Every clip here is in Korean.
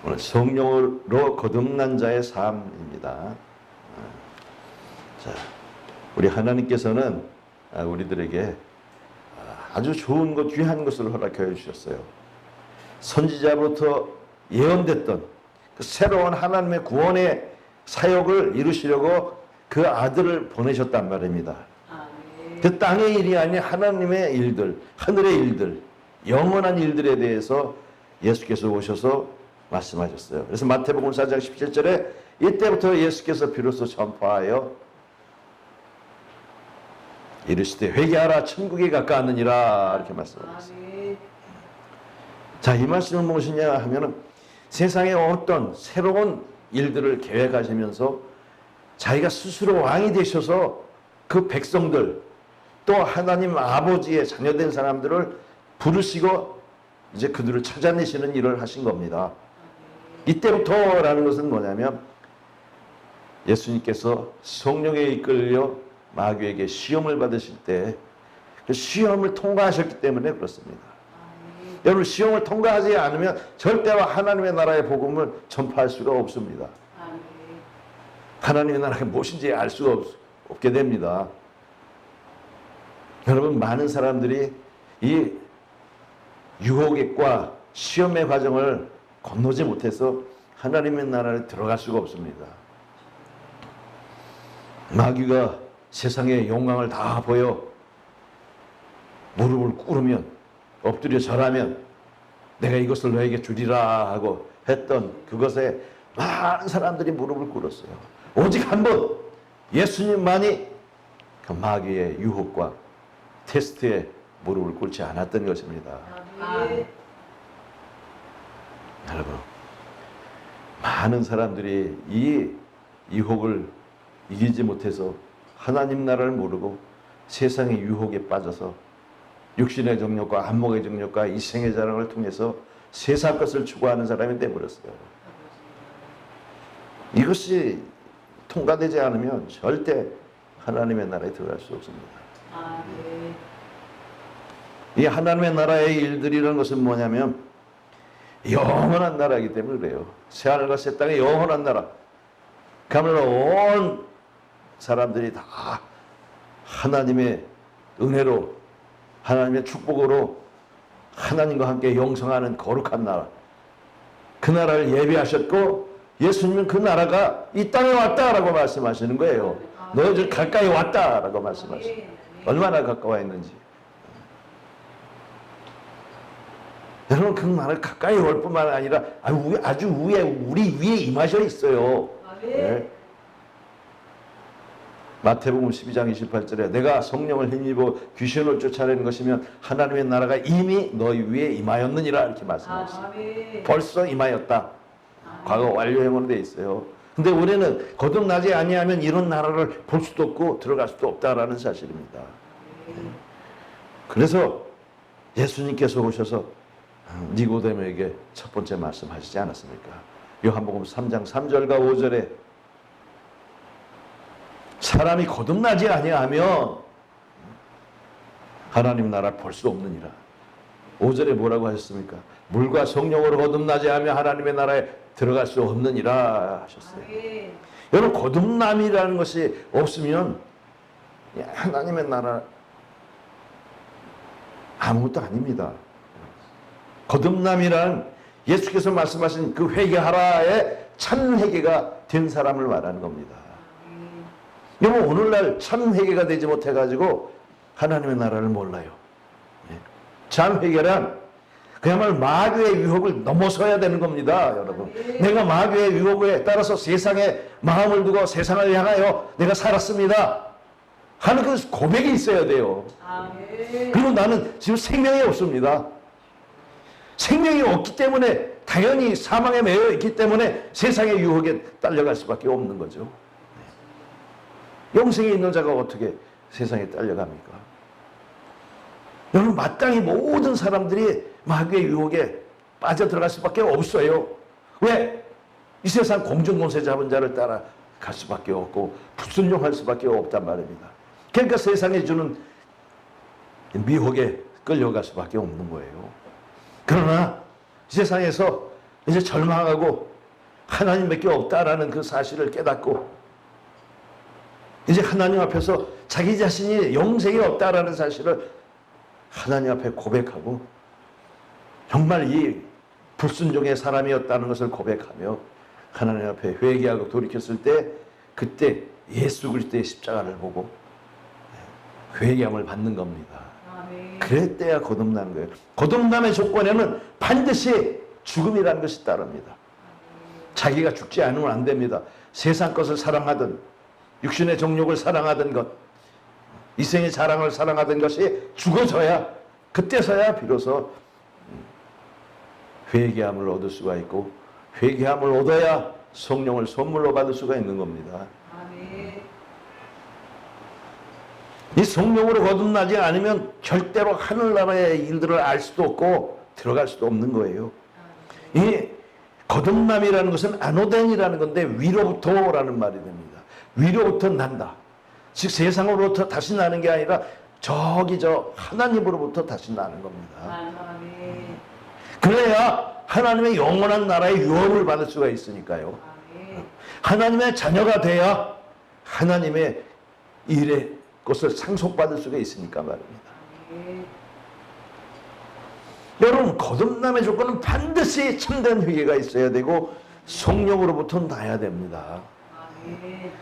오늘 성령으로 거듭난 자의 삶입니다. 자, 우리 하나님께서는 우리들에게 아주 좋은 것, 귀한 것을 허락해 주셨어요. 선지자로부터 예언됐던 그 새로운 하나님의 구원의 사역을 이루시려고 그 아들을 보내셨단 말입니다. 그 땅의 일이 아닌 하나님의 일들, 하늘의 일들, 영원한 일들에 대해서 예수께서 오셔서 말씀하셨어요. 그래서 마태복음 4장 17절에 이때부터 예수께서 비로소 전파하여 이르시되 회개하라 천국이 가까웠느니라 이렇게 말씀하셨어요. 자, 이 말씀은 무엇이냐 하면은 세상에 어떤 새로운 일들을 계획하시면서 자기가 스스로 왕이 되셔서 그 백성들 또 하나님 아버지의 자녀된 사람들을 부르시고 이제 그들을 찾아내시는 일을 하신 겁니다. 이때부터라는 것은 뭐냐면 예수님께서 성령에 이끌려 마귀에게 시험을 받으실 때 그 시험을 통과하셨기 때문에 그렇습니다. 여러분, 시험을 통과하지 않으면 절대로 하나님의 나라의 복음을 전파할 수가 없습니다. 하나님의 나라가 무엇인지 알 수가 없게 됩니다. 여러분, 많은 사람들이 이 유혹과 시험의 과정을 건너지 못해서 하나님의 나라에 들어갈 수가 없습니다. 마귀가 세상의 영광을 다 보여 무릎을 꿇으면, 엎드려 절하면 내가 이것을 너에게 주리라 하고 했던 그것에 많은 사람들이 무릎을 꿇었어요. 오직 한 번 예수님만이 그 마귀의 유혹과 테스트에 무릎을 꿇지 않았던 것입니다. 여러분, 많은 사람들이 이 유혹을 이기지 못해서 하나님 나라를 모르고 세상의 유혹에 빠져서 육신의 정욕과 안목의 정욕과 이생의 자랑을 통해서 세상 것을 추구하는 사람이 되어버렸어요. 이것이 통과되지 않으면 절대 하나님의 나라에 들어갈 수 없습니다. 이 하나님의 나라의 일들이라는 것은 뭐냐면 영원한 나라이기 때문에 그래요. 새하늘과 새 땅의 영원한 나라. 그야말로 온 사람들이 다 하나님의 은혜로, 하나님의 축복으로 하나님과 함께 영성하는 거룩한 나라. 그 나라를 예비하셨고 예수님은 그 나라가 이 땅에 왔다라고 말씀하시는 거예요. 너희들 가까이 왔다라고 말씀하시는 거예요. 얼마나 가까워 있는지. 여러분, 그 나라 가까이 올 뿐만 아니라 아주 위에, 우리 위에 임하셔 있어요. 네. 마태복음 12장 28절에 내가 성령을 힘입어 귀신을 쫓아내는 것이면 하나님의 나라가 이미 너희 위에 임하였느니라 이렇게 말씀하셨어요. 벌써 임하였다. 과거 완료형으로 되어 있어요. 근데 우리는 거듭나지 아니하면 이런 나라를 볼 수도 없고 들어갈 수도 없다라는 사실입니다. 그래서 예수님께서 오셔서 니고데모에게 첫 번째 말씀하시지 않았습니까? 요한복음 3장 3절과 5절에 사람이 거듭나지 아니하면 하나님 나라를 볼 수 없느니라. 5절에 뭐라고 하셨습니까? 물과 성령으로 거듭나지 않으면 하나님의 나라에 들어갈 수 없느니라 하셨어요. 여러분, 거듭남이라는 것이 없으면 하나님의 나라 아무것도 아닙니다. 거듭남이란 예수께서 말씀하신 그 회개하라의 참 회개가 된 사람을 말하는 겁니다. 여러분, 오늘날 참 회개가 되지 못해가지고 하나님의 나라를 몰라요. 참 회개란 그야말로 마귀의 유혹을 넘어서야 되는 겁니다, 여러분. 내가 마귀의 유혹에 따라서 세상에 마음을 두고 세상을 향하여 내가 살았습니다 하는 그 고백이 있어야 돼요. 그리고 나는 지금 생명이 없습니다. 생명이 없기 때문에 당연히 사망에 매여 있기 때문에 세상의 유혹에 딸려갈 수밖에 없는 거죠. 영생에 있는 자가 어떻게 세상에 딸려갑니까? 여러분, 마땅히 모든 사람들이 마귀의 유혹에 빠져들어갈 수밖에 없어요. 왜? 이 세상 공중권세 잡은 자를 따라갈 수밖에 없고 불순종할 수밖에 없단 말입니다. 그러니까 세상에 주는 미혹에 끌려갈 수밖에 없는 거예요. 그러나 이 세상에서 이제 절망하고 하나님밖에 없다라는 그 사실을 깨닫고 이제 하나님 앞에서 자기 자신이 영생이 없다라는 사실을 하나님 앞에 고백하고 정말 이 불순종의 사람이었다는 것을 고백하며 하나님 앞에 회개하고 돌이켰을 때 그때 예수 그리스도의 십자가를 보고 회개함을 받는 겁니다. 그랬대야 거듭나는 거예요. 거듭남의 조건에는 반드시 죽음이라는 것이 따릅니다. 자기가 죽지 않으면 안 됩니다. 세상 것을 사랑하든 육신의 정욕을 사랑하든 것, 이생의 자랑을 사랑하던 것이 죽어져야 그때서야 비로소 회개함을 얻을 수가 있고 회개함을 얻어야 성령을 선물로 받을 수가 있는 겁니다. 이 성령으로 거듭나지 않으면 절대로 하늘나라의 일들을 알 수도 없고 들어갈 수도 없는 거예요. 이 거듭남이라는 것은 아노덴이라는 건데 위로부터라는 말이 됩니다. 위로부터 난다. 즉 세상으로부터 다시 나는 게 아니라 저기 저 하나님으로부터 다시 나는 겁니다. 그래야 하나님의 영원한 나라의 유업을 받을 수가 있으니까요. 하나님의 자녀가 돼야 하나님의 일의 것을 상속받을 수가 있으니까 말입니다. 여러분 거듭남의 조건은 반드시 참된 회개가 있어야 되고 성령으로부터 나야 됩니다.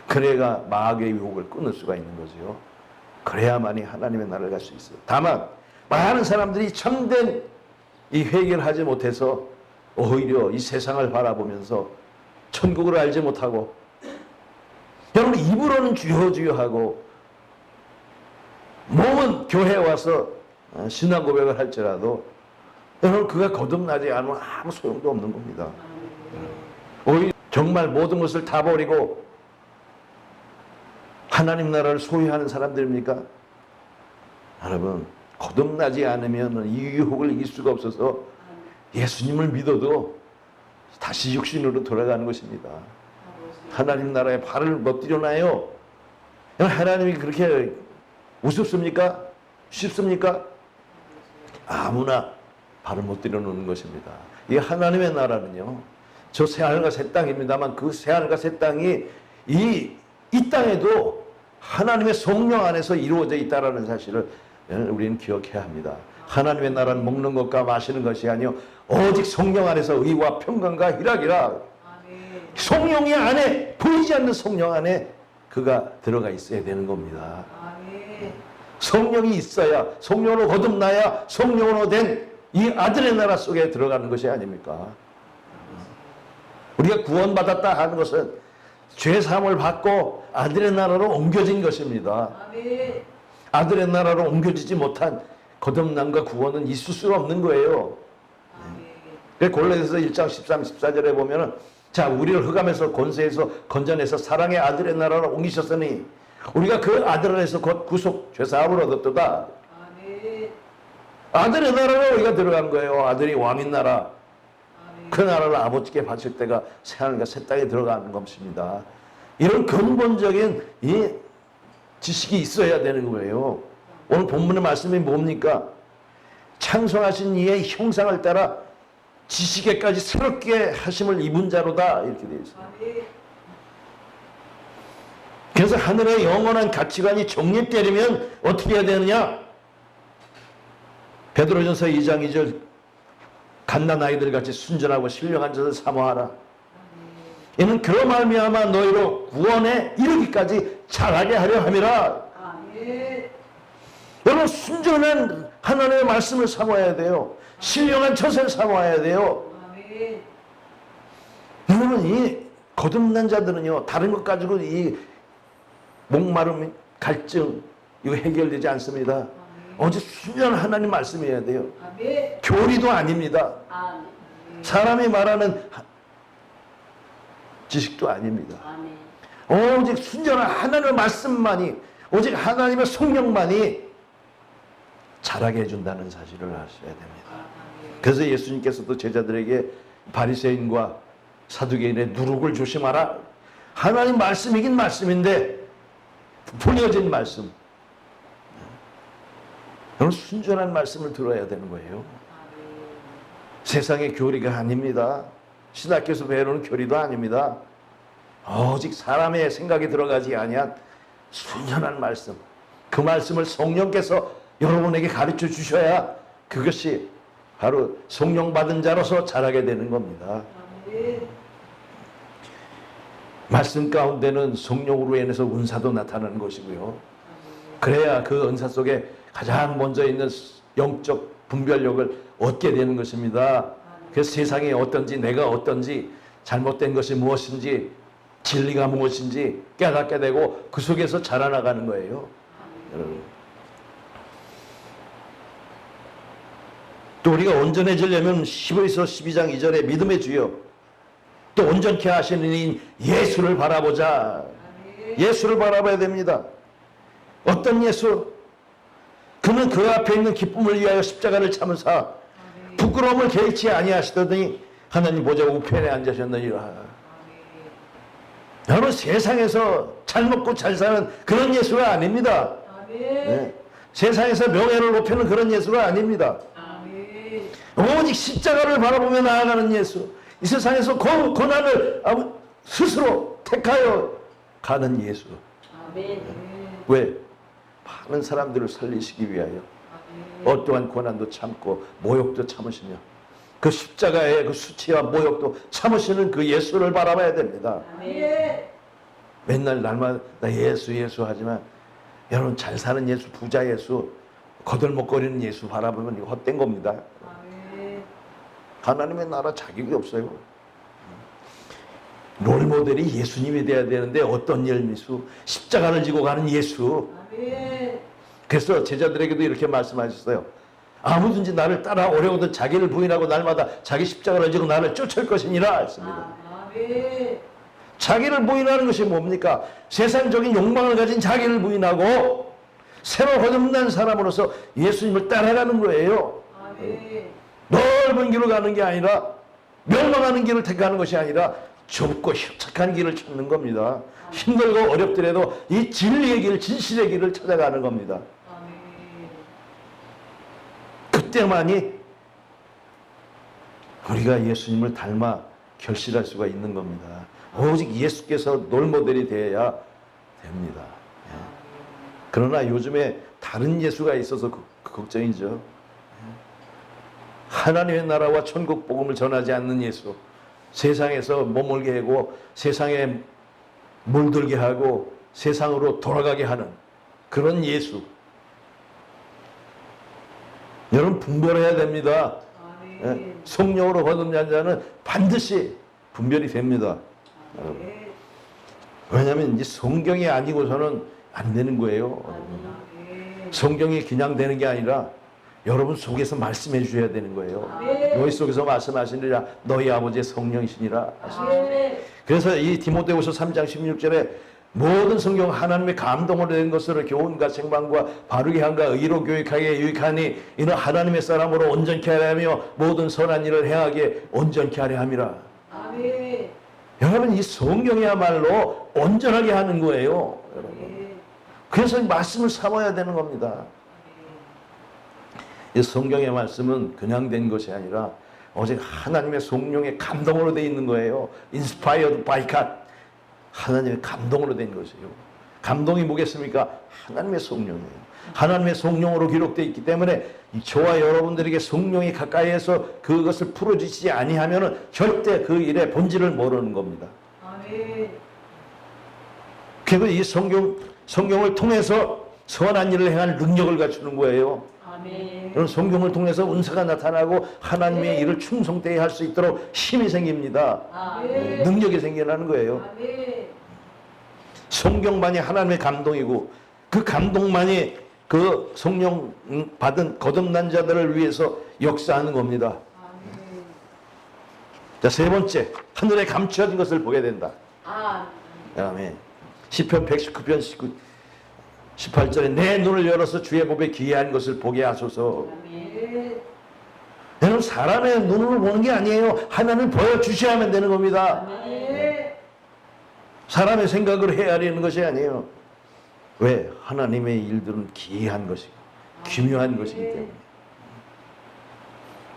그래야 마귀의 유혹을 끊을 수가 있는 거죠. 그래야만이 하나님의 나라를 갈 수 있어요. 다만 많은 사람들이 참된 이 회개를 하지 못해서 오히려 이 세상을 바라보면서 천국을 알지 못하고 여러분 입으로는 주여 주여 하고 몸은 교회에 와서 신앙 고백을 할지라도 여러분 그가 거듭나지 않으면 아무 소용도 없는 겁니다. 오히려 정말 모든 것을 다 버리고 하나님 나라를 소유하는 사람들입니까? 여러분 거듭나지 않으면 이 유혹을 이길 수가 없어서 예수님을 믿어도 다시 육신으로 돌아가는 것입니다. 하나님 나라에 발을 못 들여놔요. 하나님이 그렇게 우습습니까? 쉽습니까? 아무나 발을 못 들여놓는 것입니다. 이 하나님의 나라는요, 저 새하늘과 새 땅입니다만 그 새하늘과 새 땅이 이 땅에도 하나님의 성령 안에서 이루어져 있다는 사실을 우리는 기억해야 합니다. 하나님의 나라는 먹는 것과 마시는 것이 아니요 오직 성령 안에서 의와 평강과 희락이라. 성령이 안에 보이지 않는 성령 안에 그가 들어가 있어야 되는 겁니다. 성령이 있어야 성령으로 거듭나야 성령으로 된 이 아들의 나라 속에 들어가는 것이 아닙니까? 우리가 구원받았다 하는 것은 죄사함을 받고 아들의 나라로 옮겨진 것입니다. 아들의 나라로 옮겨지지 못한 거듭남과 구원은 있을 수 없는 거예요. 골로새서 1장 13, 14절에 보면은 자 우리를 흑암에서 권세에서 건져내서 사랑의 아들의 나라로 옮기셨으니 우리가 그 아들 안에서 곧 구속 죄사함을 얻었도다. 아들의 나라로 우리가 들어간 거예요. 아들이 왕인 나라. 그 나라를 아버지께 바칠 때가 새하늘과 새 땅에 들어가는 것입니다. 이런 근본적인 이 지식이 있어야 되는 거예요. 오늘 본문의 말씀이 뭡니까? 창성하신 이의 형상을 따라 지식에까지 새롭게 하심을 입은 자로다 이렇게 되어 있습니다. 그래서 하늘의 영원한 가치관이 정립되려면 어떻게 해야 되느냐? 베드로전서 2장 2절 갓난 아이들 같이 순전하고 신령한 자를 사모하라. 이는 그로 말미암아 너희로 구원에 이르기까지 잘하게 하려 함이라. 여러분 순전한 하나님의 말씀을 사모해야 돼요. 신령한 처세를 사모해야 돼요. 여러분 이 거듭난 자들은요 다른 것 가지고 이 목마름, 갈증 이거 해결되지 않습니다. 오직 순전한 하나님 말씀이어야 돼요. 교리도 아닙니다. 사람이 말하는 지식도 아닙니다. 오직 순전한 하나님의 말씀만이 오직 하나님의 성령만이 자라게 해준다는 사실을 아셔야 됩니다. 그래서 예수님께서도 제자들에게 바리새인과 사두개인의 누룩을 조심하라. 하나님 말씀이긴 말씀인데 부풀려진 말씀. 여러분 순전한 말씀을 들어야 되는 거예요. 세상의 교리가 아닙니다. 신학교에서 배우는 교리도 아닙니다. 오직 사람의 생각이 들어가지 아니한 순전한 말씀, 그 말씀을 성령께서 여러분에게 가르쳐 주셔야 그것이 바로 성령 받은 자로서 자라게 되는 겁니다. 말씀 가운데는 성령으로 인해서 은사도 나타나는 것이고요. 그래야 그 은사 속에 가장 먼저 있는 영적 분별력을 얻게 되는 것입니다. 그래서 세상이 어떤지, 내가 어떤지, 잘못된 것이 무엇인지, 진리가 무엇인지 깨닫게 되고 그 속에서 자라나가는 거예요. 여러분. 또 우리가 온전해지려면 15에서 12장 2절에 믿음의 주여 또 온전케 하시는 이 예수를 바라보자. 예수를 바라봐야 됩니다. 어떤 예수? 그는 그 앞에 있는 기쁨을 위하여 십자가를 참으사 부끄러움을 개의치 아니하시더니 하나님 보좌 우편에 앉으셨느니라. 여러분, 세상에서 잘 먹고 잘 사는 그런 예수가 아닙니다. 네. 세상에서 명예를 높이는 그런 예수가 아닙니다. 오직 십자가를 바라보며 나아가는 예수, 이 세상에서 고난을 스스로 택하여 가는 예수. 왜? 많은 사람들을 살리시기 위하여 어떠한 고난도 참고 모욕도 참으시며 그 십자가의 그 수치와 모욕도 참으시는 그 예수를 바라봐야 됩니다. 맨날 날마다 나 예수 예수 하지만 여러분, 잘 사는 예수, 부자 예수, 거들먹거리는 예수 바라보면 이거 헛된 겁니다. 하나님의 나라 자격이 없어요. 롤모델이 예수님이 돼야 되는데 어떤 예수? 십자가를 지고 가는 예수. 그래서 제자들에게도 이렇게 말씀하셨어요. 아무든지 나를 따라오려거든 자기를 부인하고 날마다 자기 십자가를 지고 나를 쫓을 것이니라 했습니다. 자기를 부인하는 것이 뭡니까? 세상적인 욕망을 가진 자기를 부인하고 새로 거듭난 사람으로서 예수님을 따라가는 거예요. 넓은 길을 가는 게 아니라, 멸망하는 길을 택하는 것이 아니라 좁고 협착한 길을 찾는 겁니다. 힘들고 어렵더라도 이 진리의 길, 진실의 길을 찾아가는 겁니다. 그때만이 우리가 예수님을 닮아 결실할 수가 있는 겁니다. 오직 예수께서 롤모델이 되어야 됩니다. 그러나 요즘에 다른 예수가 있어서 그 걱정이죠. 하나님의 나라와 천국 복음을 전하지 않는 예수, 세상에서 머물게 하고 세상에 물들게 하고 세상으로 돌아가게 하는 그런 예수. 여러분, 분별해야 됩니다. 성령으로 거듭난 자는 반드시 분별이 됩니다. 왜냐하면 이제 성경이 아니고서는 안 되는 거예요. 성경이 그냥 되는 게 아니라 여러분 속에서 말씀해 주셔야 되는 거예요. 너희 속에서 말씀하시니라 너희 아버지의 성령이시니라. 그래서 이 디모데후서 3장 16절에 모든 성경 하나님의 감동으로 된 것으로 교훈과 책망과 바르게 함과 의로 교육하게 유익하니 이는 하나님의 사람으로 온전케 하려 하며 모든 선한 일을 행하게 온전케 하려 함이라. 여러분, 이 성경이야말로 온전하게 하는 거예요. 여러분. 그래서 말씀을 삼아야 되는 겁니다. 이 성경의 말씀은 그냥 된 것이 아니라 오직 하나님의 성령의 감동으로 되어 있는 거예요. Inspired by God. 하나님의 감동으로 된 것이에요. 감동이 뭐겠습니까? 하나님의 성령이에요. 하나님의 성령으로 기록되어 있기 때문에 저와 여러분들에게 성령이 가까이에서 그것을 풀어주시지 아니하면 절대 그 일의 본질을 모르는 겁니다. 그리고 이 성경을 통해서 선한 일을 행할 능력을 갖추는 거예요. 여러분, 성경을 통해서 은사가 나타나고 하나님의 일을 충성되게 할 수 있도록 힘이 생깁니다. 능력이 생겨나는 거예요. 성경만이 하나님의 감동이고 그 감동만이 그 성령 받은 거듭난 자들을 위해서 역사하는 겁니다. 자, 세 번째, 하늘에 감추어진 것을 보게 된다. 아멘. 시편 119편 18절에 내 눈을 열어서 주의 법에 기이한 것을 보게 하소서. 여러분, 사람의 눈으로 보는 게 아니에요. 하나님 보여주셔야만 되는 겁니다. 사람의 생각으로 헤아리는 것이 아니에요. 왜? 하나님의 일들은 기이한 것이고 기묘한 것이기 때문에.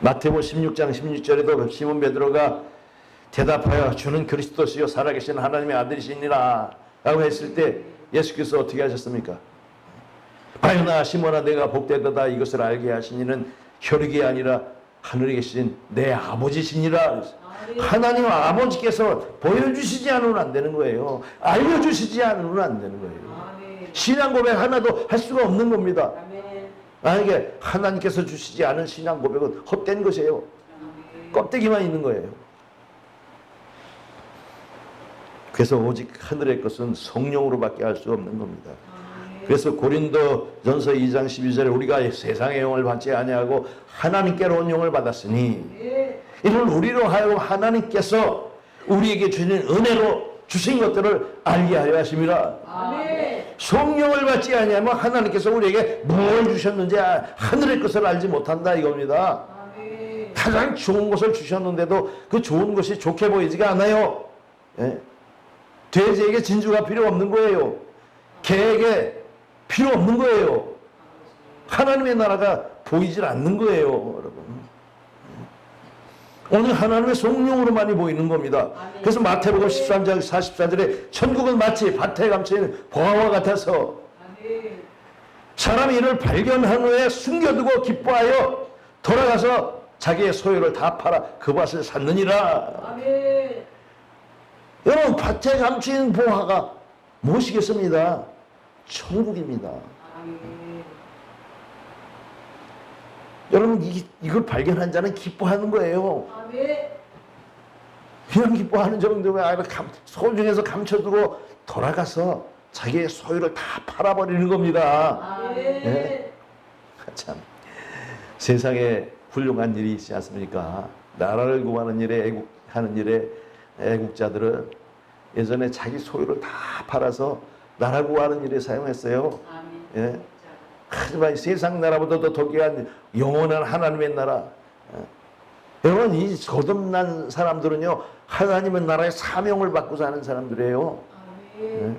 마태복음 16장 16절에도 시몬 베드로가 대답하여 주는 그리스도시요 살아계신 하나님의 아들이시니라 라고 했을 때 예수께서 어떻게 하셨습니까? 바요나 시몬아 내가 복되도다 이것을 알게 하신 이는 혈육이 아니라 하늘에 계신 내 아버지시니라. 하나님 아버지께서 보여주시지 않으면 안 되는 거예요. 알려주시지 않으면 안 되는 거예요. 신앙 고백 하나도 할 수가 없는 겁니다. 만약에 하나님께서 주시지 않은 신앙 고백은 헛된 것이에요. 껍데기만 있는 거예요. 그래서 오직 하늘의 것은 성령으로밖에 알 수 없는 겁니다. 그래서 고린도전서 2장 12절에 우리가 세상의 영을 받지 아니하고 하나님께로 온 영을 받았으니 이는 우리로 하여금 하나님께서 우리에게 주는 은혜로 주신 것들을 알게 하려 하심이라. 성령을 받지 아니하면 하나님께서 우리에게 뭘 주셨는지 하늘의 것을 알지 못한다 이겁니다. 가장 좋은 것을 주셨는데도 그 좋은 것이 좋게 보이지가 않아요. 예? 돼지에게 진주가 필요 없는 거예요. 개에게 필요 없는 거예요. 하나님의 나라가 보이질 않는 거예요, 여러분. 오늘 하나님의 성령으로만이 보이는 겁니다. 그래서 마태복음 13장 44절에 천국은 마치 밭에 감춰있는 보화와 같아서 사람이 이를 발견한 후에 숨겨두고 기뻐하여 돌아가서 자기의 소유를 다 팔아 그 밭을 샀느니라. 여러분 밭에 감추인 보화가 무엇이겠습니다? 천국입니다. 여러분 이걸 발견한 자는 기뻐하는 거예요. 그냥 기뻐하는 정도가 아니라 소중해서 감춰두고 돌아가서 자기의 소유를 다 팔아버리는 겁니다. 네? 참 세상에 훌륭한 일이 있지 않습니까? 나라를 구하는 일에 애국하는 일에 애국자들은 예전에 자기 소유를 다 팔아서 나라 구하는 일에 사용했어요. 예? 하지만 세상 나라보다도 더 귀한 영원한 하나님의 나라. 여러분 이 거듭난 사람들은요 하나님의 나라의 사명을 받고 사는 사람들이에요. 예?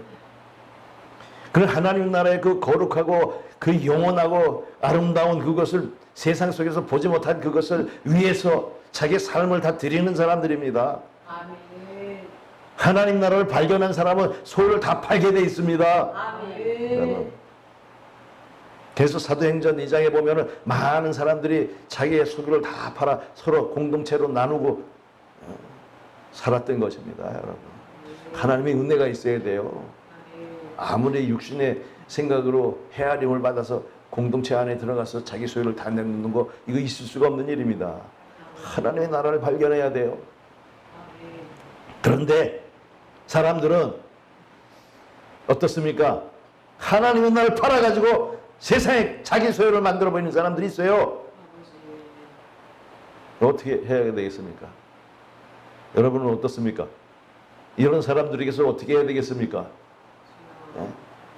그 하나님 나라의 그 거룩하고 그 영원하고 아름다운 그것을 세상 속에서 보지 못한 그것을 위해서 자기 삶을 다 드리는 사람들입니다. 하나님 나라를 발견한 사람은 소유를 다 팔게 돼 있습니다. 여러분. 그래서 사도행전 2장에 보면은 많은 사람들이 자기의 소유를 다 팔아 서로 공동체로 나누고 살았던 것입니다. 여러분. 하나님의 은혜가 있어야 돼요. 아무리 육신의 생각으로 헤아림을 받아서 공동체 안에 들어가서 자기 소유를 다 내놓는 거 이거 있을 수가 없는 일입니다. 하나님의 나라를 발견해야 돼요. 그런데 사람들은 어떻습니까? 하나님의 나라를 팔아가지고 세상에 자기 소유를 만들어 버리는 사람들이 있어요. 어떻게 해야 되겠습니까? 여러분은 어떻습니까? 이런 사람들에게서 어떻게 해야 되겠습니까?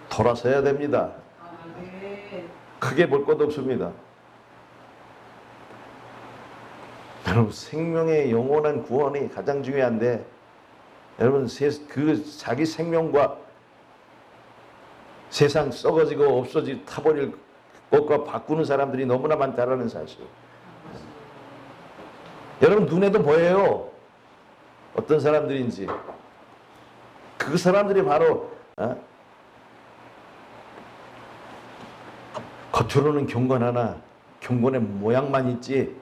돌아서야 됩니다. 크게 볼 것도 없습니다. 여러분 생명의 영원한 구원이 가장 중요한데 여러분 그 자기 생명과 세상 썩어지고 없어지고 타버릴 것과 바꾸는 사람들이 너무나 많다라는 사실. 여러분 눈에도 보여요. 어떤 사람들인지. 그 사람들이 바로 겉으로는 경건하나 경건의 모양만 있지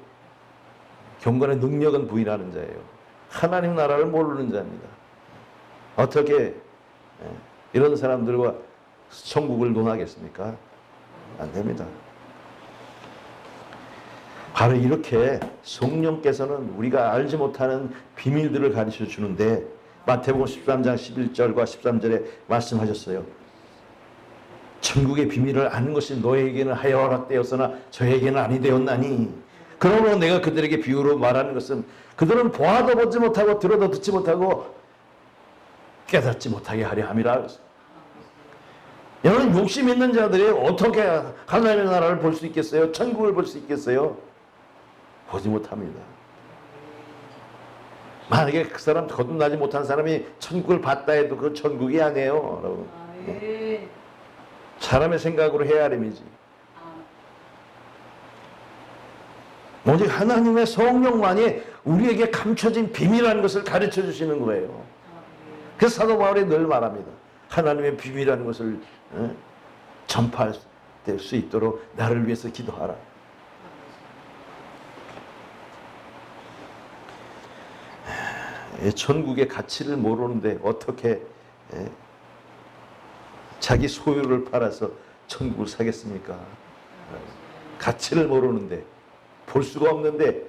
경건의 능력은 부인하는 자예요. 하나님 나라를 모르는 자입니다. 어떻게 이런 사람들과 천국을 논하겠습니까? 안 됩니다. 바로 이렇게 성령께서는 우리가 알지 못하는 비밀들을 가르쳐 주는데 마태복음 13장 11절과 13절에 말씀하셨어요. 천국의 비밀을 아는 것이 너에게는 하여 허락되었으나 저에게는 아니 되었나니 그러므로 내가 그들에게 비유로 말하는 것은 그들은 보아도 보지 못하고 들어도 듣지 못하고 깨닫지 못하게 하려 함이라. 여러분 욕심 있는 자들이 어떻게 하나님의 나라를 볼 수 있겠어요? 천국을 볼 수 있겠어요? 보지 못합니다. 만약에 그 사람 거듭나지 못한 사람이 천국을 봤다 해도 그 천국이 아니에요. 여러분. 사람의 생각으로 헤아림이지. 오직 하나님의 성령만이 우리에게 감춰진 비밀이라는 것을 가르쳐 주시는 거예요. 그래서 사도 바울이 늘 말합니다. 하나님의 비밀이라는 것을 전파할 수 있도록 나를 위해서 기도하라. 천국의 가치를 모르는데 어떻게 자기 소유를 팔아서 천국을 사겠습니까? 가치를 모르는데, 볼 수가 없는데,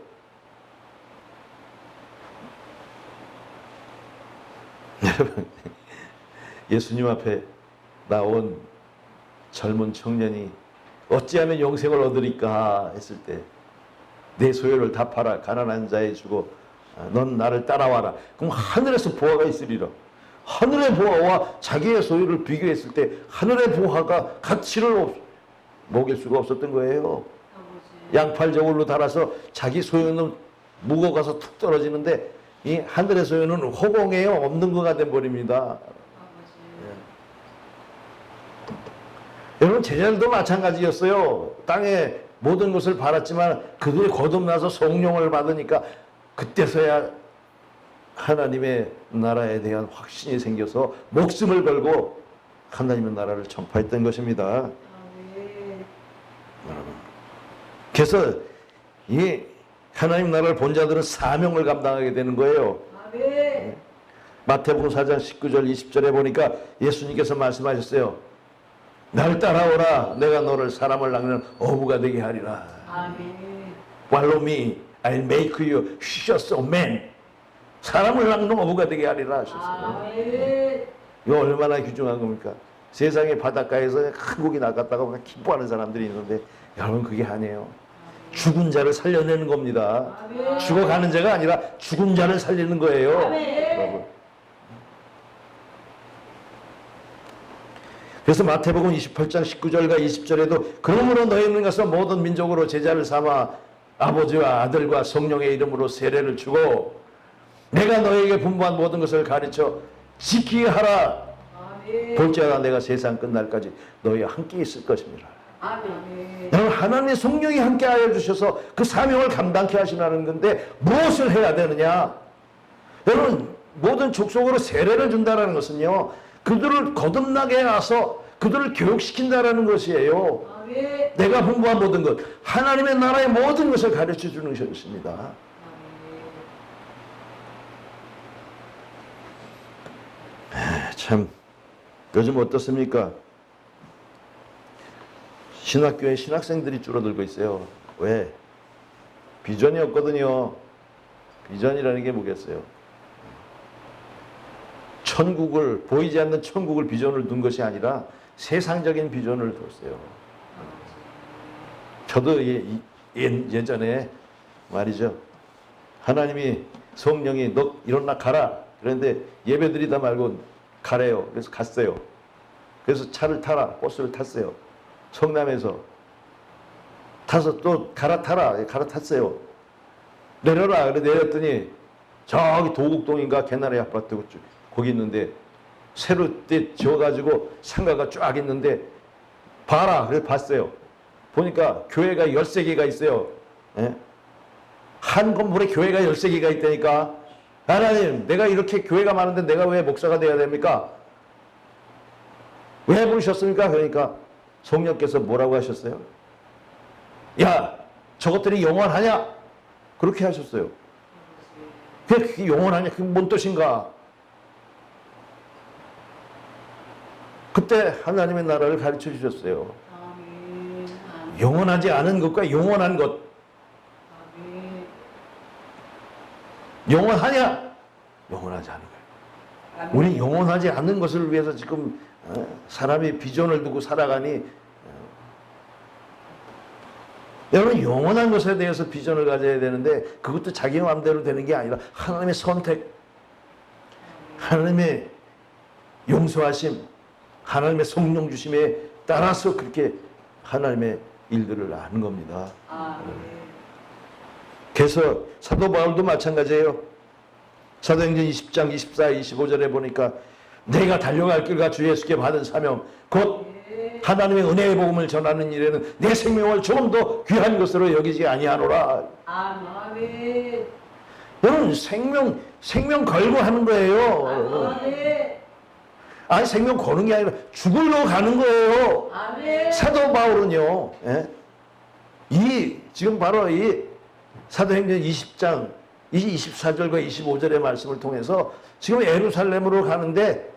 여러분, 예수님 앞에 나온 젊은 청년이 어찌하면 영생을 얻으리까 했을 때, 내 소유를 다 팔아 가난한 자에 주고 넌 나를 따라와라. 그럼 하늘에서 보화가 있으리라. 하늘의 보화와 자기의 소유를 비교했을 때 하늘의 보화가 가치를 먹일 수가 없었던 거예요. 양팔 저울로 달아서 자기 소유는 무거워가서 툭 떨어지는데 이 하늘의 소유는 허공에 없는 거가 돼버립니다. 여러분, 제자들도 마찬가지였어요. 땅에 모든 것을 팔았지만 그들이 거듭나서 성령을 받으니까 그때서야 하나님의 나라에 대한 확신이 생겨서 목숨을 걸고 하나님의 나라를 전파했던 것입니다. 그래서 이 하나님 나라를 본 자들은 사명을 감당하게 되는 거예요. 마태복음 4장 19절 20절에 보니까 예수님께서 말씀하셨어요. 날 따라오라. 내가 너를 사람을 낚는 어부가 되게 하리라. Follow me. I'll make you fishers of men. 사람을 낚는 어부가 되게 하리라 하셨어요. 이거 얼마나 귀중한 겁니까? 세상의 바닷가에서 큰 고기 낚았다가 기뻐하는 사람들이 있는데 여러분, 그게 아니에요. 죽은 자를 살려내는 겁니다. 죽어가는 자가 아니라 죽은 자를 살리는 거예요. 여러분. 그래서 마태복음 28장 19절과 20절에도 그러므로 너희는 가서 모든 민족으로 제자를 삼아 아버지와 아들과 성령의 이름으로 세례를 주고 내가 너희에게 분부한 모든 것을 가르쳐 지키게 하라. 볼지어다 내가 세상 끝날까지 너희와 함께 있을 것입니다. 여러분, 하나님의 성령이 함께 하여 주셔서 그 사명을 감당케 하시라는 건데 무엇을 해야 되느냐? 여러분, 모든 족속으로 세례를 준다는 것은요, 그들을 거듭나게 해서 그들을 교육시킨다는 것이에요. 내가 분부한 모든 것, 하나님의 나라의 모든 것을 가르쳐 주는 것입니다. 참 요즘 어떻습니까? 신학교에 신학생들이 줄어들고 있어요. 왜? 비전이 없거든요. 비전이라는 게 뭐겠어요? 천국을, 보이지 않는 천국을 비전을 둔 것이 아니라 세상적인 비전을 뒀어요. 저도 예전에 말이죠. 하나님이 성령이 너 일어나 가라. 그런데 예배 드리다 말고 가래요. 그래서 갔어요. 그래서 차를 타라. 버스를 탔어요. 성남에서 타서 또 갈아타라. 갈아탔어요. 내려라. 그래 내렸더니 저기 도곡동인가 개나리 아파트 거기 있는데 새로 때 지어가지고 상가가 쫙 있는데 봐라. 그래서 봤어요. 보니까 교회가 13개가 있어요. 예? 한 건물에 교회가 13개가 있다니까. 하나님, 내가 이렇게 교회가 많은데 내가 왜 목사가 돼야 됩니까? 왜 부르셨습니까? 그러니까 성령께서 뭐라고 하셨어요? 야, 저것들이 영원하냐? 그렇게 하셨어요. 그게 영원하냐? 그게 뭔 뜻인가? 그때 하나님의 나라를 가르쳐 주셨어요. 영원하지 않은 것과 영원한 것. 영원하냐? 영원하지 않은 거예요. 우리 영원하지 않는 것을 위해서 지금 사람이 비전을 두고 살아가니, 여러분, 영원한 것에 대해서 비전을 가져야 되는데 그것도 자기 마음대로 되는 게 아니라 하나님의 선택, 하나님의 용서하심, 하나님의 성령 주심에 따라서 그렇게 하나님의 일들을 하는 겁니다. 그래서 사도 바울도 마찬가지예요. 사도행전 20장 24, 25절에 보니까 내가 달려갈 길과 주 예수께 받은 사명 곧 하나님의 은혜의 복음을 전하는 일에는 내 생명을 조금 더 귀한 것으로 여기지 아니하노라. 오늘 생명 걸고 하는 거예요. 아멘. 아니, 생명 거는 게 아니라 죽으러 가는 거예요. 아멘. 사도 바울은요, 예? 지금 바로 이 사도행전 20장 24절과 25절의 말씀을 통해서 지금 예루살렘으로 가는데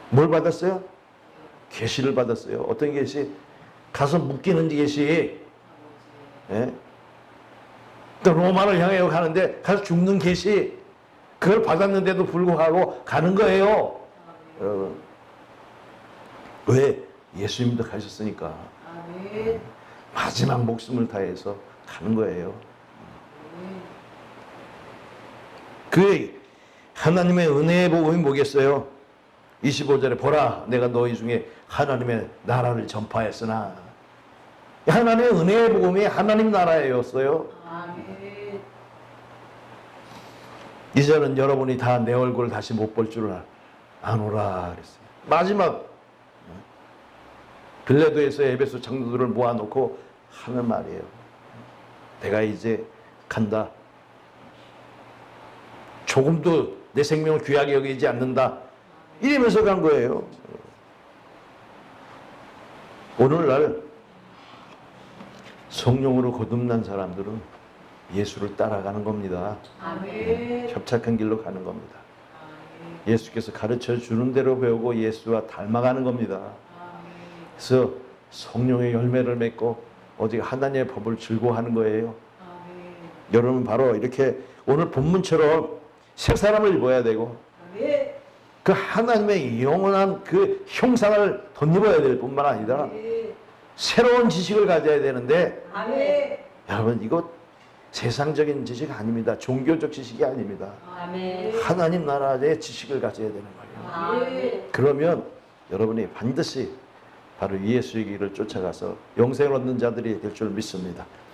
뭘 받았어요? 계시를 받았어요. 어떤 계시? 가서 묶이는 계시. 예? 또 로마를 향해 가는데 가서 죽는 계시. 그걸 받았는데도 불구하고 가는 거예요. 여러분. 왜? 예수님도 가셨으니까. 아멘. 마지막 목숨을 다해서 가는 거예요. 그 하나님의 은혜의 복음이 뭐겠어요? 25절에 보라, 내가 너희 중에 하나님의 나라를 전파했으나. 하나님의 은혜의 복음이 하나님 나라였어요. 아멘. 이제는 여러분이 다 내 얼굴을 다시 못 볼 줄 아노라 그랬어요. 마지막 빌레도에서 에베소 장로들을 모아놓고 하는 말이에요. 내가 이제 간다. 조금도 내 생명을 귀하게 여기지 않는다. 이러면서 간 거예요. 오늘날 성령으로 거듭난 사람들은 예수를 따라가는 겁니다. 아멘. 협착한 길로 가는 겁니다. 아멘. 예수께서 가르쳐 주는 대로 배우고 예수와 닮아가는 겁니다. 아멘. 그래서 성령의 열매를 맺고 오직 하나님의 법을 즐거워하는 거예요. 아멘. 여러분 바로 이렇게 오늘 본문처럼 새 사람을 입어야 되고 아멘. 그 하나님의 영원한 그 형상을 덧입어야 될 뿐만 아니라 아멘. 새로운 지식을 가져야 되는데 아멘. 여러분 이거 세상적인 지식 아닙니다. 종교적 지식이 아닙니다. 아멘. 하나님 나라의 지식을 가져야 되는 거예요. 아멘. 그러면 여러분이 반드시 바로 예수의 길을 쫓아가서 영생을 얻는 자들이 될 줄 믿습니다.